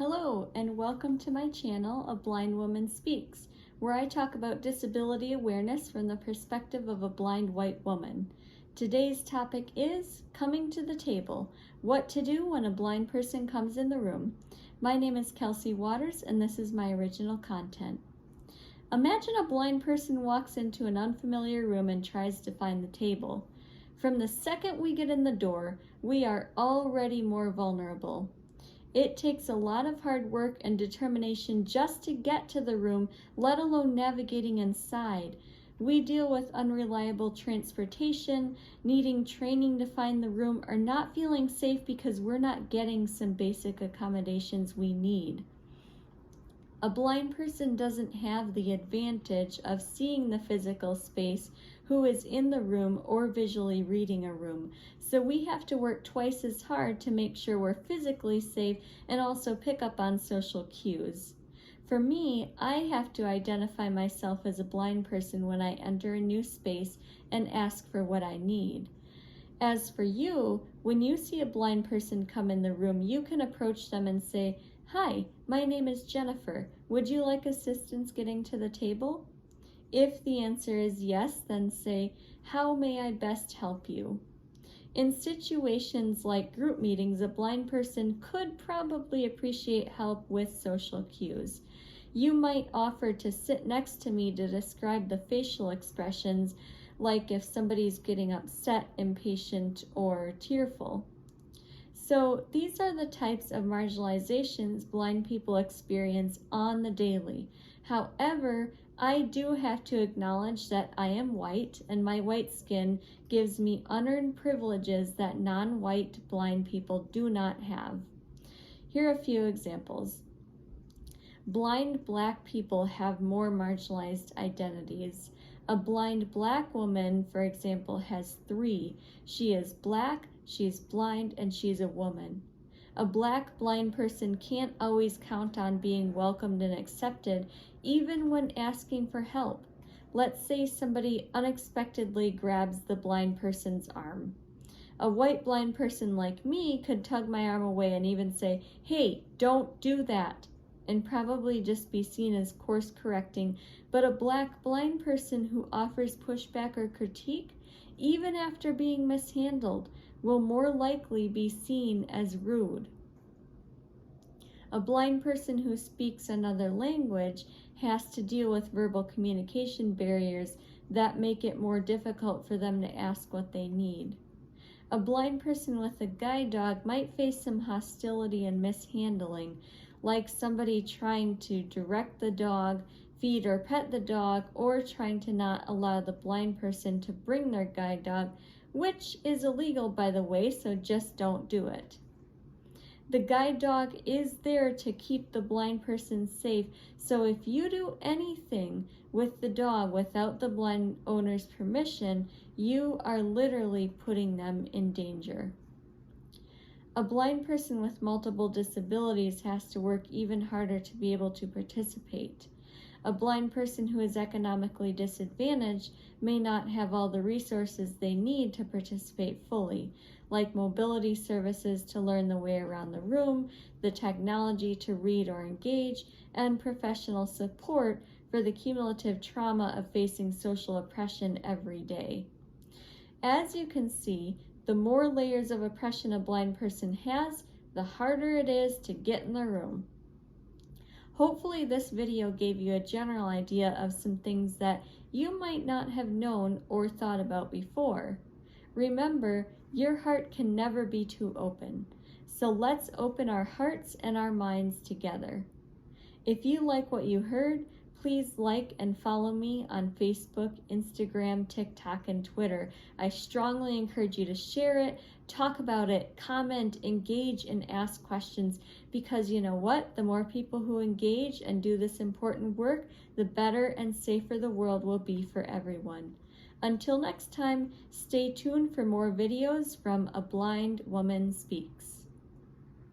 Hello, and welcome to my channel, A Blind Woman Speaks, where I talk about disability awareness from the perspective of a blind white woman. Today's topic is coming to the table, what to do when a blind person comes in the room. My name is Kelsey Waters, and this is my original content. Imagine a blind person walks into an unfamiliar room and tries to find the table. From the second we get in the door, we are already more vulnerable. It takes a lot of hard work and determination just to get to the room, let alone navigating inside. We deal with unreliable transportation, needing training to find the room, or not feeling safe because we're not getting some basic accommodations we need. A blind person doesn't have the advantage of seeing the physical space, who is in the room, or visually reading a room. So we have to work twice as hard to make sure we're physically safe and also pick up on social cues. For me, I have to identify myself as a blind person when I enter a new space and ask for what I need. As for you, when you see a blind person come in the room, you can approach them and say, "Hi, my name is Jennifer. Would you like assistance getting to the table?" If the answer is yes, then say, "How may I best help you?" In situations like group meetings, a blind person could probably appreciate help with social cues. You might offer to sit next to me to describe the facial expressions, like if somebody's getting upset, impatient, or tearful. So these are the types of marginalizations blind people experience on the daily. However, I do have to acknowledge that I am white, and my white skin gives me unearned privileges that non-white blind people do not have. Here are a few examples. Blind black people have more marginalized identities. A blind black woman, for example, has three. She is black, she's blind, and she's a woman. A black blind person can't always count on being welcomed and accepted, even when asking for help. Let's say somebody unexpectedly grabs the blind person's arm. A white blind person like me could tug my arm away and even say, "Hey, don't do that," and probably just be seen as course correcting. But a black blind person who offers pushback or critique, even after being mishandled, will more likely be seen as rude. A blind person who speaks another language has to deal with verbal communication barriers that make it more difficult for them to ask what they need. A blind person with a guide dog might face some hostility and mishandling, like somebody trying to direct the dog, feed or pet the dog, or trying to not allow the blind person to bring their guide dog, which is illegal, by the way, so just don't do it. The guide dog is there to keep the blind person safe, so if you do anything with the dog without the blind owner's permission, you are literally putting them in danger. A blind person with multiple disabilities has to work even harder to be able to participate. A blind person who is economically disadvantaged may not have all the resources they need to participate fully, like mobility services to learn the way around the room, the technology to read or engage, and professional support for the cumulative trauma of facing social oppression every day. As you can see, the more layers of oppression a blind person has, the harder it is to get in the room. Hopefully this video gave you a general idea of some things that you might not have known or thought about before. Remember, your heart can never be too open, so let's open our hearts and our minds together. If you like what you heard, please like and follow me on Facebook, Instagram, TikTok, and Twitter. I strongly encourage you to share it, talk about it, comment, engage, and ask questions, because you know what? The more people who engage and do this important work, the better and safer the world will be for everyone. Until next time, stay tuned for more videos from A Blind Woman Speaks.